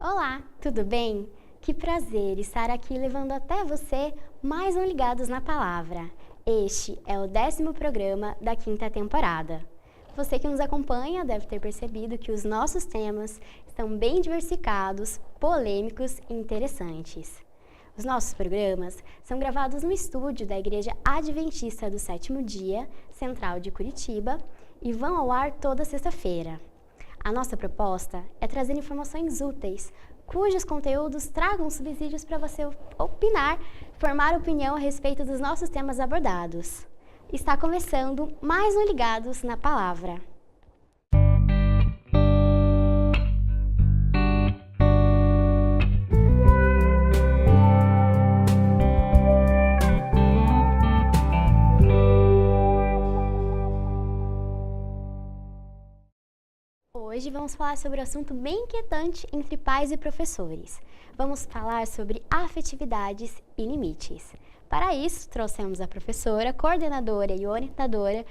Olá, tudo bem? Que prazer estar aqui levando até você mais um Ligados na Palavra. Este é o 10º programa da 5ª temporada. Você que nos acompanha deve ter percebido que os nossos temas estão bem diversificados, polêmicos e interessantes. Os nossos programas são gravados no estúdio da Igreja Adventista do Sétimo Dia, Central de Curitiba, e vão ao ar toda sexta-feira. A nossa proposta é trazer informações úteis, cujos conteúdos tragam subsídios para você opinar, formar opinião a respeito dos nossos temas abordados. Está começando mais um Ligados na Palavra. Hoje vamos falar sobre um assunto bem inquietante entre pais e professores. Vamos falar sobre afetividades e limites. Para isso, trouxemos a professora, coordenadora e orientadora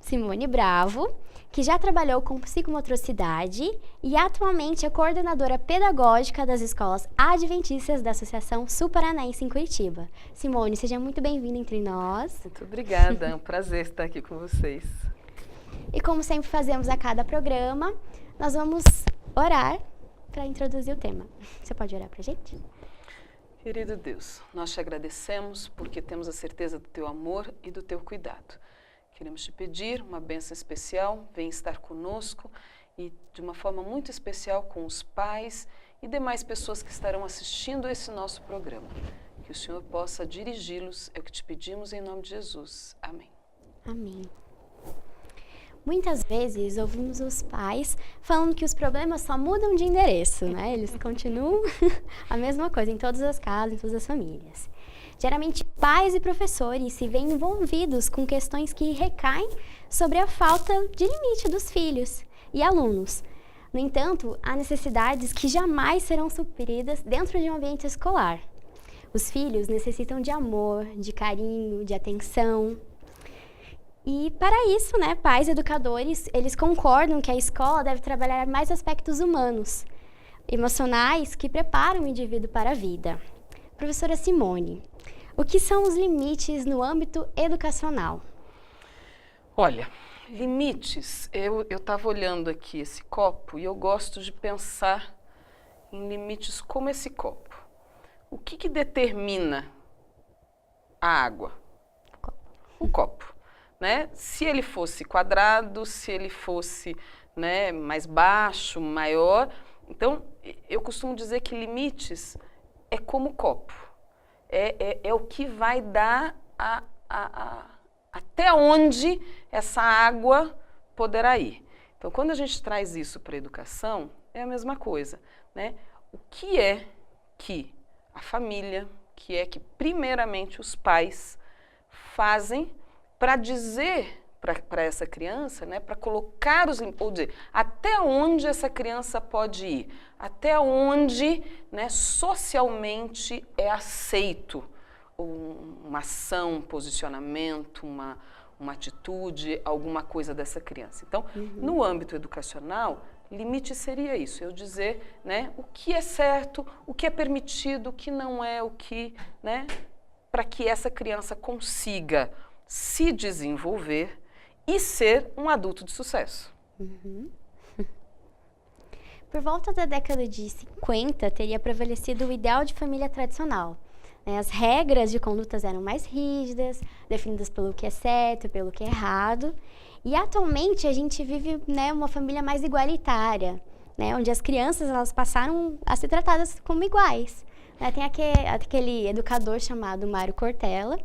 Simone Bravo, que já trabalhou com psicomotricidade e atualmente é coordenadora pedagógica das escolas adventistas da Associação Sul-Paranaense em Curitiba. Simone, seja muito bem-vinda entre nós. Muito obrigada, é um prazer estar aqui com vocês. E como sempre fazemos a cada programa, nós vamos orar para introduzir o tema. Você pode orar para a gente? Querido Deus, nós te agradecemos porque temos a certeza do teu amor e do teu cuidado. Queremos te pedir uma bênção especial, vem estar conosco e de uma forma muito especial com os pais e demais pessoas que estarão assistindo esse nosso programa. Que o Senhor possa dirigi-los, é o que te pedimos em nome de Jesus. Amém. Amém. Muitas vezes ouvimos os pais falando que os problemas só mudam de endereço, né? Eles continuam a mesma coisa em todas as casas, em todas as famílias. Geralmente, pais e professores se veem envolvidos com questões que recaem sobre a falta de limite dos filhos e alunos. No entanto, há necessidades que jamais serão supridas dentro de um ambiente escolar. Os filhos necessitam de amor, de carinho, de atenção. E para isso, né, pais e educadores, eles concordam que a escola deve trabalhar mais aspectos humanos, emocionais, que preparam o indivíduo para a vida. Professora Simone, o que são os limites no âmbito educacional? Olha, limites, eu estava olhando aqui esse copo e eu gosto de pensar em limites como esse copo. O que determina a água? O copo. Né? Se ele fosse quadrado, se ele fosse, né, mais baixo, maior. Então, eu costumo dizer que limites é como copo. É o que vai dar até onde essa água poderá ir. Então, quando a gente traz isso para a educação, é a mesma coisa. Né? O que é que a família, que é que primeiramente os pais fazem para dizer para essa criança, né, para colocar os limites, ou dizer, até onde essa criança pode ir, até onde, né, socialmente é aceito uma ação, um posicionamento, uma atitude, alguma coisa dessa criança. Então, no âmbito educacional, limite seria isso, eu dizer, né, o que é certo, o que é permitido, o que não é, o que, né, para que essa criança consiga se desenvolver e ser um adulto de sucesso. Por volta da década de 50, teria prevalecido o ideal de família tradicional. As regras de condutas eram mais rígidas, definidas pelo que é certo, pelo que é errado. E atualmente a gente vive, né, uma família mais igualitária, né, onde as crianças elas passaram a ser tratadas como iguais. Tem aquele educador chamado Mário Cortella,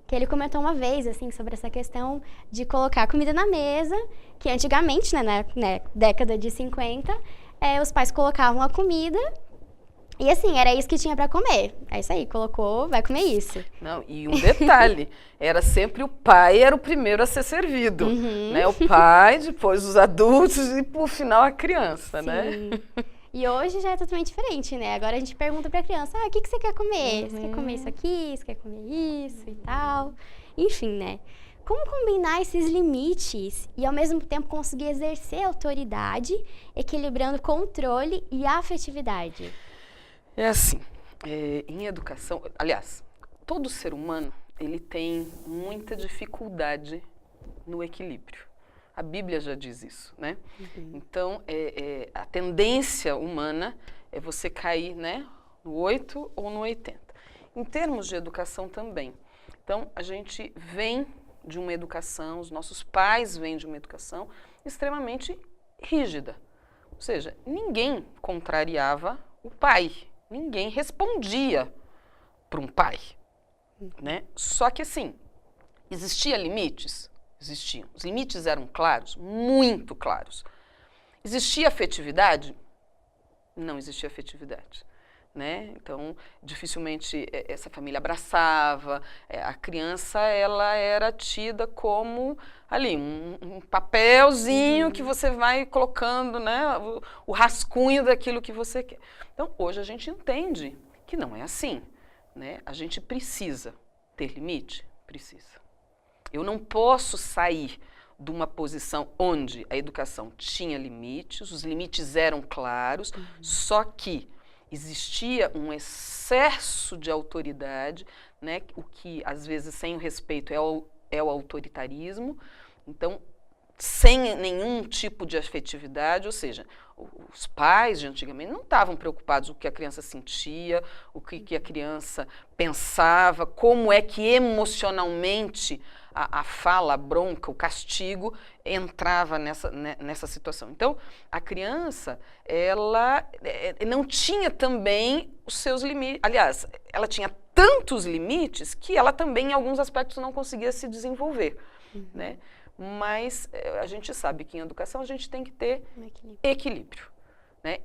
que ele comentou uma vez, assim, sobre essa questão de colocar comida na mesa, que antigamente, né, na década de 50, os pais colocavam a comida e, assim, era isso que tinha para comer. É isso aí, colocou, vai comer isso. Não, e um detalhe, era sempre o pai era o primeiro a ser servido, né? O pai, depois os adultos e, por final, a criança, Sim. né? E hoje já é totalmente diferente, né? Agora a gente pergunta pra criança, o que você quer comer? Você quer comer isso aqui? Você quer comer isso e tal? Enfim, né? como combinar esses limites e ao mesmo tempo conseguir exercer autoridade, equilibrando controle e afetividade? É assim, em educação, aliás, todo ser humano ele tem muita dificuldade no equilíbrio. A Bíblia já diz isso, né? Então, a tendência humana é você cair, né, no 8 ou no 80. Em termos de educação também. Então, a gente vem de uma educação, os nossos pais vêm de uma educação extremamente rígida. Ou seja, ninguém contrariava o pai, ninguém respondia para um pai, né? Só que assim, existia limites? Existiam. Os limites eram claros, muito claros. Existia afetividade? Não existia afetividade. Né? Então, dificilmente essa família abraçava, a criança ela era tida como ali um papelzinho que você vai colocando, né, o rascunho daquilo que você quer. Então, hoje a gente entende que não é assim, né? A gente precisa ter limite? Precisa. Eu não posso sair de uma posição onde a educação tinha limites, os limites eram claros, só que existia um excesso de autoridade, né? O que às vezes sem o respeito é o autoritarismo, então sem nenhum tipo de afetividade, ou seja, os pais de antigamente não estavam preocupados com o que a criança sentia, o que a criança pensava, como é que emocionalmente a fala, a bronca, o castigo entrava nessa situação. Então, a criança, ela não tinha também os seus limites. Aliás, ela tinha tantos limites que ela também, em alguns aspectos, não conseguia se desenvolver, né? Mas a gente sabe que em educação a gente tem que ter equilíbrio, né?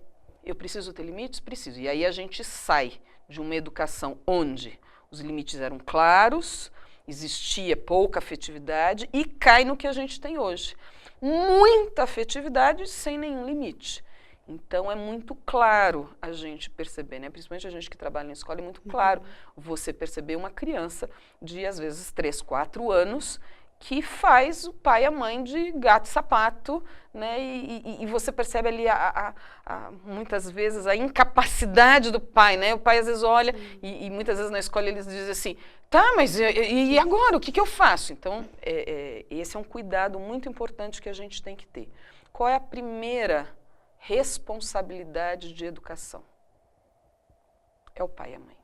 Eu preciso ter limites? Preciso. E aí a gente sai de uma educação onde os limites eram claros, existia pouca afetividade e cai no que a gente tem hoje. Muita afetividade sem nenhum limite. Então, é muito claro a gente perceber, né? Principalmente a gente que trabalha na escola, é muito claro você perceber uma criança de, às vezes, 3, 4 anos que faz o pai e a mãe de gato e sapato, né? E você percebe ali muitas vezes a incapacidade do pai, né? O pai às vezes olha e muitas vezes na escola eles dizem assim, tá, mas e agora? O que eu faço? Então, esse é um cuidado muito importante que a gente tem que ter. Qual é a primeira responsabilidade de educação? É o pai e a mãe.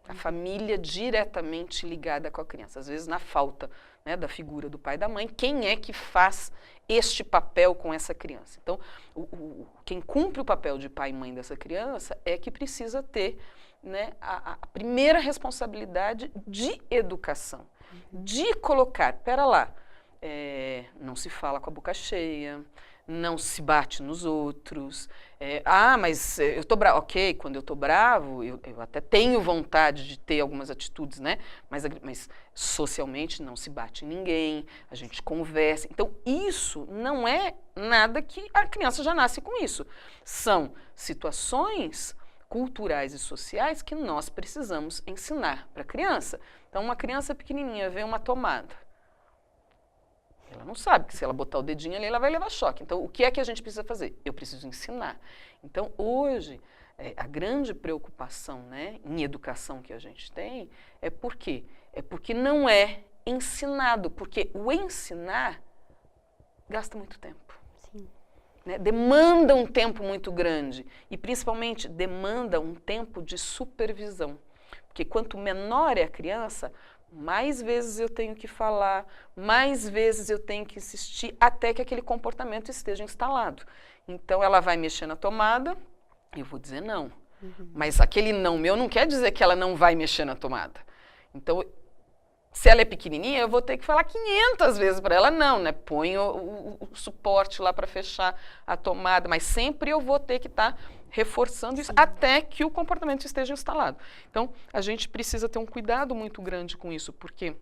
A família diretamente ligada com a criança. Às vezes, na falta, né, da figura do pai e da mãe, quem é que faz este papel com essa criança? Então, quem cumpre o papel de pai e mãe dessa criança é que precisa ter, né, a primeira responsabilidade de educação. De colocar, pera lá, não se fala com a boca cheia, não se bate nos outros. Mas eu tô bravo. Ok, quando eu tô bravo, eu até tenho vontade de ter algumas atitudes, né? Mas socialmente não se bate em ninguém, a gente conversa. Então, isso não é nada que a criança já nasce com isso. São situações culturais e sociais que nós precisamos ensinar para a criança. Então, uma criança pequenininha vê uma tomada. Ela não sabe que se ela botar o dedinho ali, ela vai levar choque. Então, o que é que a gente precisa fazer? Eu preciso ensinar. Então, hoje, a grande preocupação, né, em educação que a gente tem é por quê? É porque não é ensinado, porque o ensinar gasta muito tempo. Sim. Né? Demanda um tempo muito grande e, principalmente, demanda um tempo de supervisão. Porque quanto menor é a criança, mais vezes eu tenho que falar, mais vezes eu tenho que insistir até que aquele comportamento esteja instalado. Então, ela vai mexer na tomada, eu vou dizer não. Mas aquele não meu não quer dizer que ela não vai mexer na tomada. Então, se ela é pequenininha, eu vou ter que falar 500 vezes para ela não, né? Põe o suporte lá para fechar a tomada, mas sempre eu vou ter que estar reforçando isso até que o comportamento esteja instalado. Então, a gente precisa ter um cuidado muito grande com isso, porque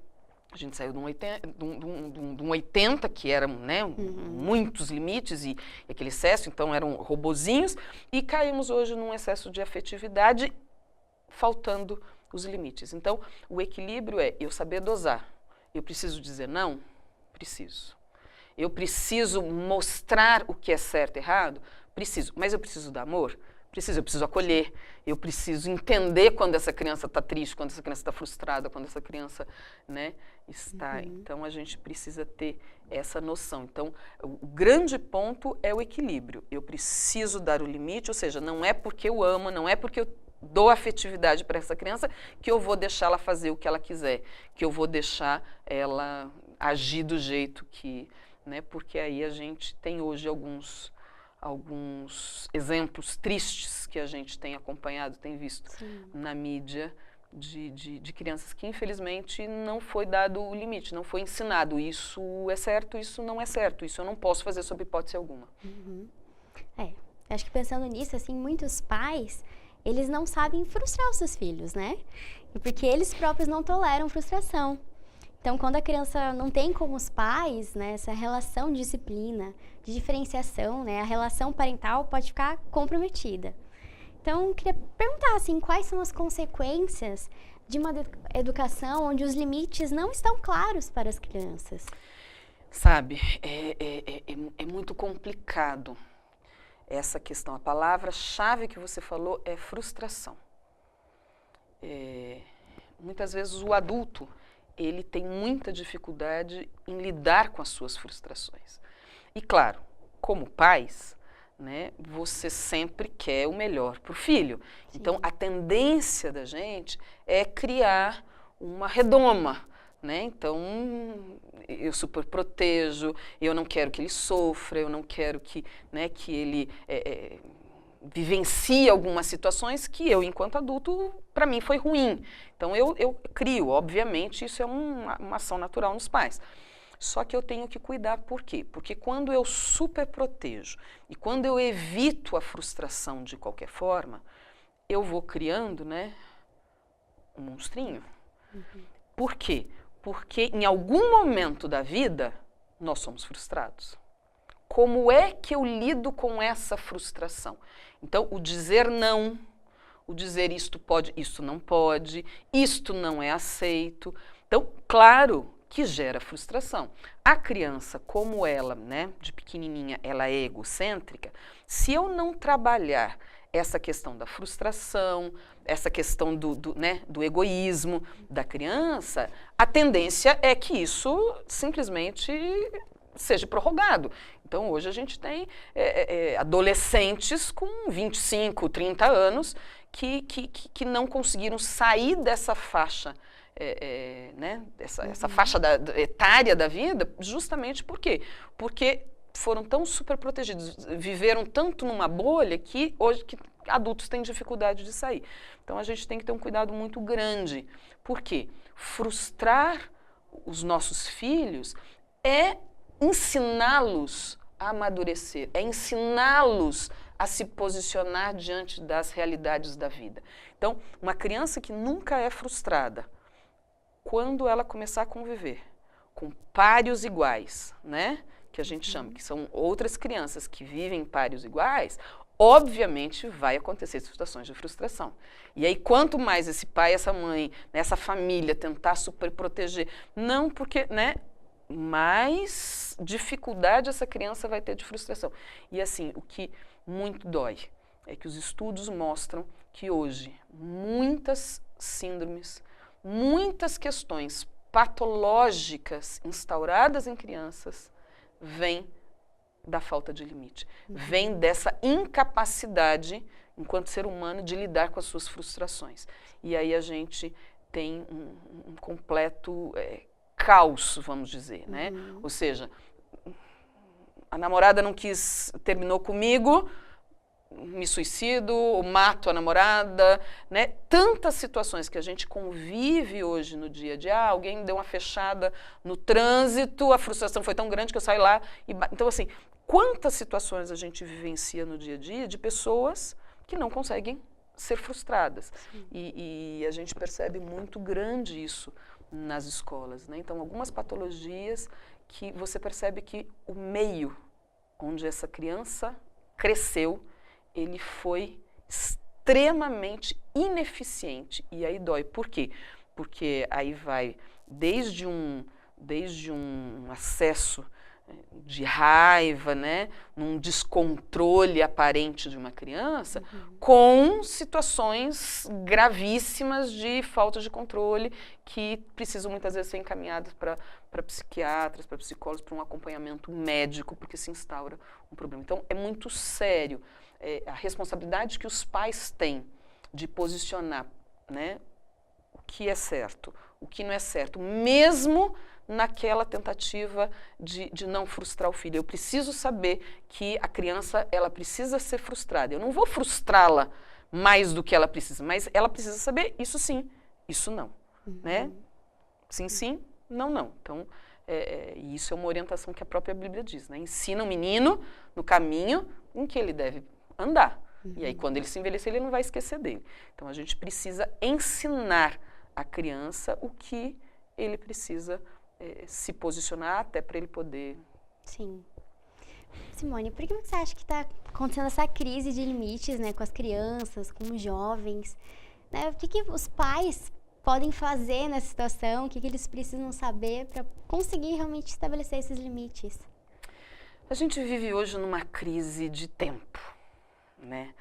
a gente saiu de um 80, que eram, né, muitos limites e aquele excesso, então eram robozinhos, e caímos hoje num excesso de afetividade, faltando os limites. Então, o equilíbrio é eu saber dosar. Eu preciso dizer não? Preciso. Eu preciso mostrar o que é certo e errado? Preciso. Mas eu preciso dar amor? Preciso. Eu preciso acolher. Eu preciso entender quando essa criança está triste, quando essa criança está frustrada, quando essa criança, né, está. Então, a gente precisa ter essa noção. Então, o grande ponto é o equilíbrio. Eu preciso dar o limite, ou seja, não é porque eu amo, não é porque eu dou afetividade para essa criança que eu vou deixar ela fazer o que ela quiser, que eu vou deixar ela agir do jeito que, né, porque aí a gente tem hoje alguns exemplos tristes que a gente tem acompanhado, tem visto na mídia de crianças que infelizmente não foi dado o limite, não foi ensinado isso é certo, isso não é certo, isso eu não posso fazer sob hipótese alguma. Acho que pensando nisso, assim, muitos pais, eles não sabem frustrar os seus filhos, né? Porque eles próprios não toleram frustração. Então, quando a criança não tem como os pais, né, essa relação de disciplina, de diferenciação, né, a relação parental pode ficar comprometida. Então, eu queria perguntar, assim, quais são as consequências de uma educação onde os limites não estão claros para as crianças? Sabe, é muito complicado essa questão. A palavra-chave que você falou é frustração. Muitas vezes o adulto, ele tem muita dificuldade em lidar com as suas frustrações. E claro, como pais, né, você sempre quer o melhor para o filho. Sim. Então, a tendência da gente é criar uma redoma, né? Então, eu super protejo, eu não quero que ele sofra, eu não quero que, né, que ele vivencie algumas situações que eu, enquanto adulto, para mim foi ruim. Então, eu crio, obviamente, isso é uma ação natural nos pais. Só que eu tenho que cuidar, por quê? Porque quando eu super protejo e quando eu evito a frustração de qualquer forma, eu vou criando, né, um monstrinho. Por quê? Porque em algum momento da vida, nós somos frustrados. Como é que eu lido com essa frustração? Então, o dizer não, o dizer isto pode, isto não pode, isto não é aceito. Então, claro que gera frustração. A criança, como ela, né, de pequenininha, ela é egocêntrica, se eu não trabalhar essa questão da frustração, essa questão do egoísmo da criança, a tendência é que isso simplesmente seja prorrogado. Então, hoje a gente tem adolescentes com 25, 30 anos que não conseguiram sair dessa faixa, né, essa faixa etária da vida, justamente por quê? Porque foram tão super protegidos, viveram tanto numa bolha que hoje adultos têm dificuldade de sair. Então, a gente tem que ter um cuidado muito grande. Por quê? Frustrar os nossos filhos é ensiná-los a amadurecer, é ensiná-los a se posicionar diante das realidades da vida. Então, uma criança que nunca é frustrada, quando ela começar a conviver com páreos iguais, né, que a gente chama, que são outras crianças que vivem em páreos iguais, obviamente vai acontecer situações de frustração. E aí, quanto mais esse pai, essa mãe, essa família tentar super proteger, não porque, né, mais dificuldade essa criança vai ter de frustração. E assim, o que muito dói é que os estudos mostram que hoje muitas síndromes, muitas questões patológicas instauradas em crianças vêm da falta de limite, vêm dessa incapacidade, enquanto ser humano, de lidar com as suas frustrações. E aí a gente tem um completo caos, vamos dizer, né? Ou seja, a namorada não quis, terminou comigo, me suicido, mato a namorada, né? Tantas situações que a gente convive hoje no dia a dia. Alguém deu uma fechada no trânsito, a frustração foi tão grande que eu saí lá e... Então, assim, quantas situações a gente vivencia no dia a dia de pessoas que não conseguem ser frustradas. E a gente percebe muito grande isso nas escolas, né? Então, algumas patologias que você percebe que o meio onde essa criança cresceu, ele foi extremamente ineficiente. E aí dói. Por quê? Porque aí vai desde um desde um acesso de raiva, né, num descontrole aparente de uma criança, com situações gravíssimas de falta de controle que precisam muitas vezes ser encaminhadas para psiquiatras, para psicólogos, para um acompanhamento médico, porque se instaura um problema. Então, é muito sério a responsabilidade que os pais têm de posicionar, né, o que é certo, o que não é certo, mesmo naquela tentativa de não frustrar o filho. Eu preciso saber que a criança, ela precisa ser frustrada. Eu não vou frustrá-la mais do que ela precisa, mas ela precisa saber isso sim, isso não. Né? Sim, sim, não, não. Então, isso é uma orientação que a própria Bíblia diz. Né? Ensina o menino no caminho em que ele deve andar. E aí, quando ele se envelhecer, ele não vai esquecer dele. Então, a gente precisa ensinar a criança o que ele precisa se posicionar até para ele poder... Sim. Simone, por que você acha que está acontecendo essa crise de limites, né, com as crianças, com os jovens? Né? O que os pais podem fazer nessa situação? O que eles precisam saber para conseguir realmente estabelecer esses limites? A gente vive hoje numa crise de tempo, né?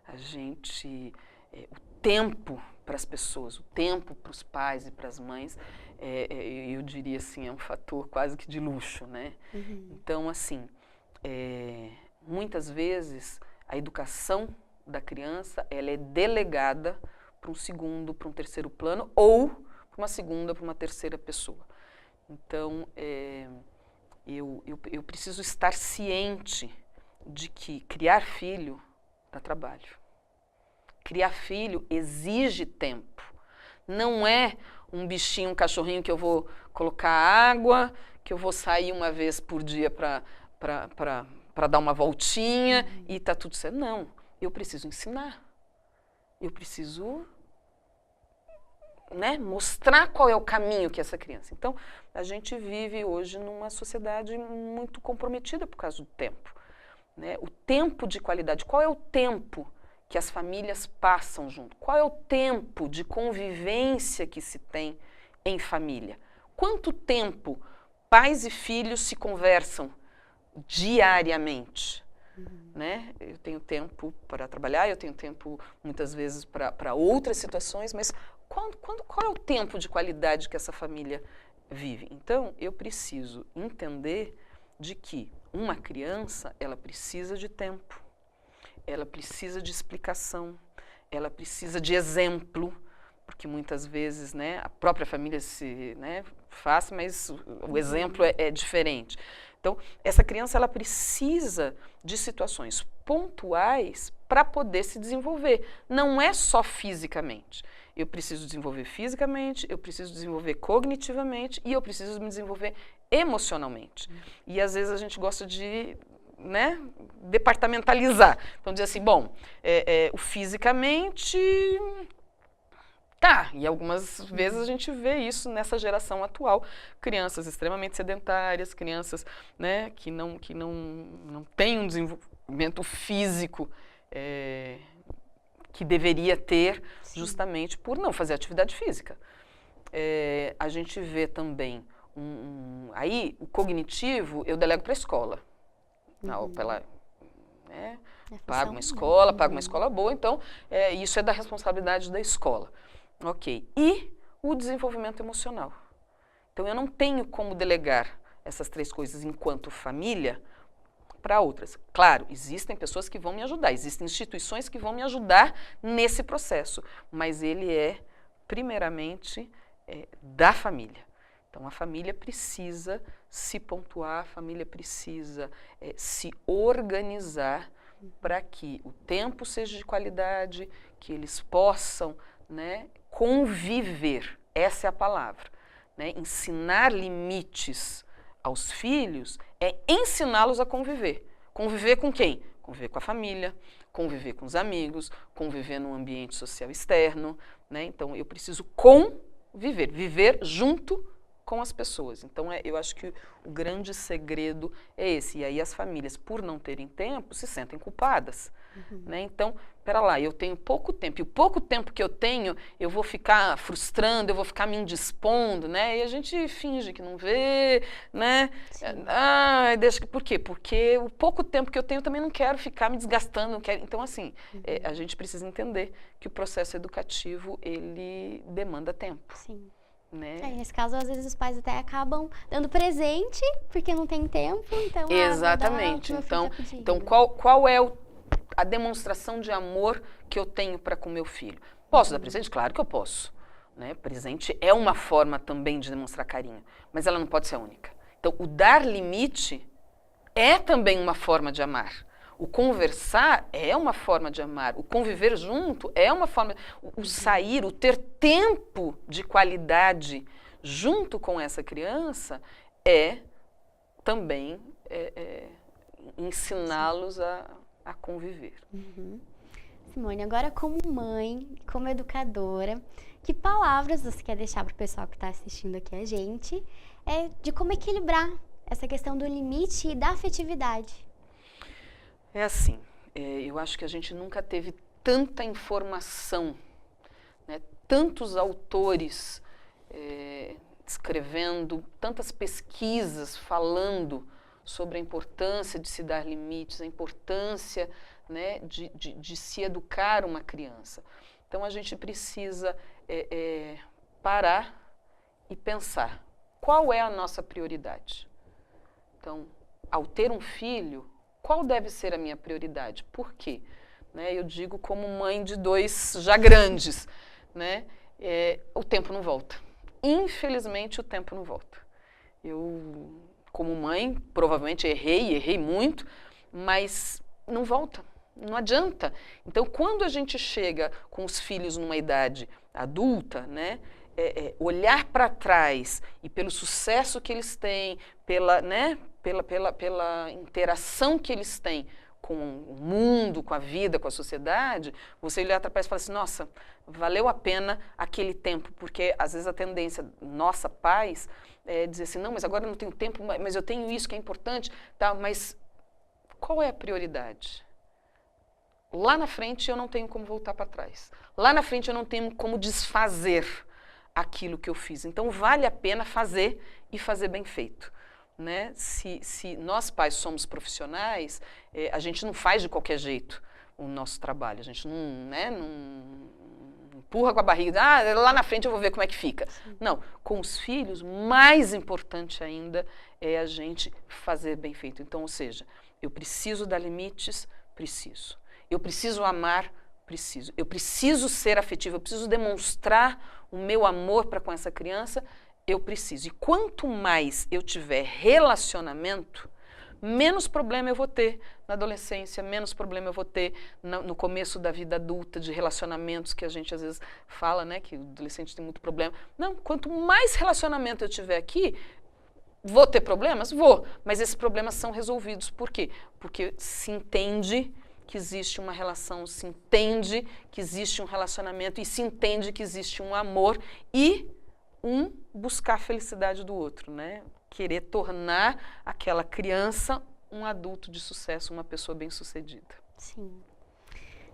A gente... o tempo para as pessoas, o tempo para os pais e para as mães, eu diria assim, é um fator quase que de luxo, né? Então, assim, muitas vezes a educação da criança, ela é delegada para um segundo, para um terceiro plano, ou para uma segunda, para uma terceira pessoa. Então, eu preciso estar ciente de que criar filho dá trabalho. Criar filho exige tempo. Não é um bichinho, um cachorrinho que eu vou colocar água, que eu vou sair uma vez por dia para dar uma voltinha e tá tudo certo. Não, eu preciso ensinar. Eu preciso, né, mostrar qual é o caminho que essa criança... Então, a gente vive hoje numa sociedade muito comprometida por causa do tempo. Né? O tempo de qualidade, qual é o tempo que as famílias passam junto? Qual é o tempo de convivência que se tem em família? Quanto tempo pais e filhos se conversam diariamente? Né? Eu tenho tempo para trabalhar, eu tenho tempo muitas vezes para outras situações, mas qual é o tempo de qualidade que essa família vive? Então, eu preciso entender de que uma criança, ela precisa de tempo, ela precisa de explicação, ela precisa de exemplo, porque muitas vezes, né, a própria família se, né, faz, mas o exemplo é diferente. Então, essa criança, ela precisa de situações pontuais para poder se desenvolver. Não é só fisicamente. Eu preciso desenvolver fisicamente, eu preciso desenvolver cognitivamente e eu preciso me desenvolver emocionalmente. E às vezes a gente gosta de... né, departamentalizar. Então, dizer assim, bom, o fisicamente, tá, e algumas vezes a gente vê isso nessa geração atual, crianças extremamente sedentárias, crianças, né, que não têm um desenvolvimento físico que deveria ter, justamente por não fazer atividade física. A gente vê também, aí o cognitivo eu delego para a escola. Né, paga uma escola boa, então isso é da responsabilidade da escola. Ok. E o desenvolvimento emocional. Então, eu não tenho como delegar essas três coisas enquanto família para outras. Claro, existem pessoas que vão me ajudar, existem instituições que vão me ajudar nesse processo, mas ele é, primeiramente, da família. Então, a família precisa se pontuar, a família precisa se organizar para que o tempo seja de qualidade, que eles possam, né, conviver. Essa é a palavra. Né? Ensinar limites aos filhos é ensiná-los a conviver. Conviver com quem? Conviver com a família, conviver com os amigos, conviver num ambiente social externo. Né? Então, eu preciso conviver, viver junto com as pessoas. Então, eu acho que o grande segredo é esse. E aí as famílias, por não terem tempo, se sentem culpadas. né? Então, pera lá, eu tenho pouco tempo, e o pouco tempo que eu tenho, eu vou ficar frustrando, eu vou ficar me indispondo, né? E a gente finge que não vê, né? Por quê? Porque o pouco tempo que eu tenho, eu também não quero ficar me desgastando, não quero. Então, assim, a gente precisa entender que o processo educativo, ele demanda tempo. Sim. Né? Nesse caso, às vezes os pais até acabam dando presente, porque não tem tempo, então... Exatamente. Então qual é a demonstração de amor que eu tenho para com meu filho? Posso dar presente? Claro que eu posso. Né? Presente é uma forma também de demonstrar carinho, mas ela não pode ser a única. Então, o dar limite é também uma forma de amar. O conversar é uma forma de amar. O conviver junto é uma forma... O sair, o ter tempo de qualidade junto com essa criança é também ensiná-los a conviver. Simone, agora como mãe, como educadora, que palavras você quer deixar para o pessoal que está assistindo aqui a gente de como equilibrar essa questão do limite e da afetividade? É assim, eu acho que a gente nunca teve tanta informação, né? Tantos autores escrevendo, tantas pesquisas falando sobre a importância de se dar limites, a importância, né, de se educar uma criança. Então a gente precisa parar e pensar qual é a nossa prioridade. Então, ao ter um filho, qual deve ser a minha prioridade? Por quê? Né, eu digo como mãe de 2 já grandes, né, o tempo não volta. Infelizmente, o tempo não volta. Eu, como mãe, provavelmente errei muito, mas não volta, não adianta. Então, quando a gente chega com os filhos numa idade adulta, né, olhar para trás e pelo sucesso que eles têm, pela interação que eles têm com o mundo, com a vida, com a sociedade, você olhar para trás e falar assim, nossa, valeu a pena aquele tempo, porque às vezes a tendência, nossa, pais, é dizer assim, não, mas agora eu não tenho tempo, mas eu tenho isso que é importante, tá? Mas qual é a prioridade? Lá na frente eu não tenho como voltar para trás. Lá na frente eu não tenho como desfazer aquilo que eu fiz. Então vale a pena fazer e fazer bem feito. Né? Se nós pais somos profissionais, a gente não faz de qualquer jeito o nosso trabalho, a gente não empurra com a barriga, lá na frente eu vou ver como é que fica. Sim. Não, com os filhos, mais importante ainda é a gente fazer bem feito. Então, ou seja, eu preciso dar limites, preciso. Eu preciso amar, preciso. Eu preciso ser afetivo, eu preciso demonstrar o meu amor para com essa criança, eu preciso. E quanto mais eu tiver relacionamento, menos problema eu vou ter na adolescência, menos problema eu vou ter no começo da vida adulta, de relacionamentos que a gente às vezes fala, né, que o adolescente tem muito problema. Não, quanto mais relacionamento eu tiver aqui, vou ter problemas? Vou, mas esses problemas são resolvidos. Por quê? Porque se entende que existe uma relação, se entende que existe um relacionamento e se entende que existe um amor e buscar a felicidade do outro, né? Querer tornar aquela criança um adulto de sucesso, uma pessoa bem-sucedida. Sim.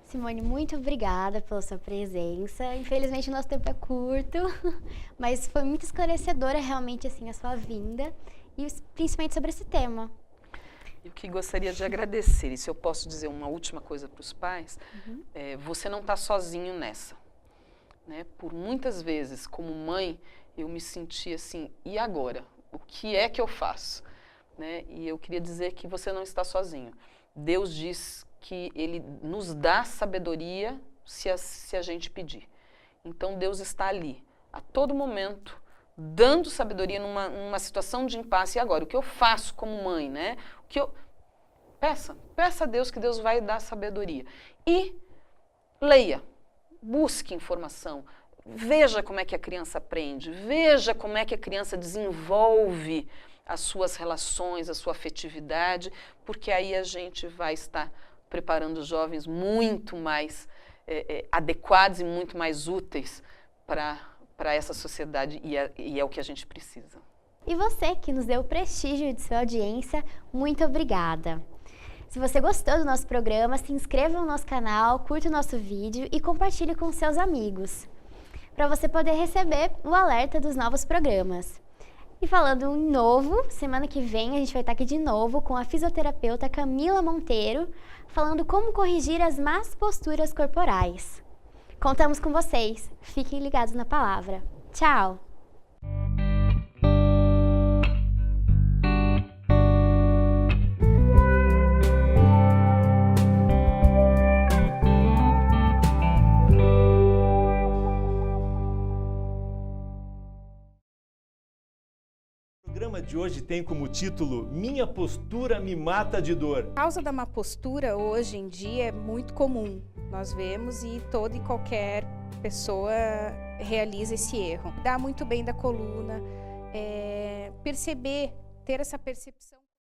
Simone, muito obrigada pela sua presença. Infelizmente o nosso tempo é curto, mas foi muito esclarecedora realmente assim a sua vinda e principalmente sobre esse tema. Eu que gostaria de agradecer, e se eu posso dizer uma última coisa para os pais, você não está sozinho nessa. Né? Por muitas vezes, como mãe, eu me senti assim, e agora? O que é que eu faço? Né? E eu queria dizer que você não está sozinho. Deus diz que Ele nos dá sabedoria se a gente pedir. Então Deus está ali, a todo momento, dando sabedoria numa situação de impasse. E agora, o que eu faço como mãe? Né? Peça a Deus que Deus vai dar sabedoria. E leia, busque informação. Veja como é que a criança aprende, veja como é que a criança desenvolve as suas relações, a sua afetividade, porque aí a gente vai estar preparando os jovens muito mais adequados e muito mais úteis para essa sociedade e é o que a gente precisa. E você que nos deu o prestígio de sua audiência, muito obrigada. Se você gostou do nosso programa, se inscreva no nosso canal, curta o nosso vídeo e compartilhe com seus amigos, para você poder receber o alerta dos novos programas. E falando em novo, semana que vem a gente vai estar aqui de novo com a fisioterapeuta Camila Monteiro, falando como corrigir as más posturas corporais. Contamos com vocês. Fiquem ligados na palavra. Tchau! O programa de hoje tem como título Minha postura me mata de dor. A causa da má postura hoje em dia é muito comum. Nós vemos e toda e qualquer pessoa realiza esse erro. Dá muito bem da coluna, ter essa percepção.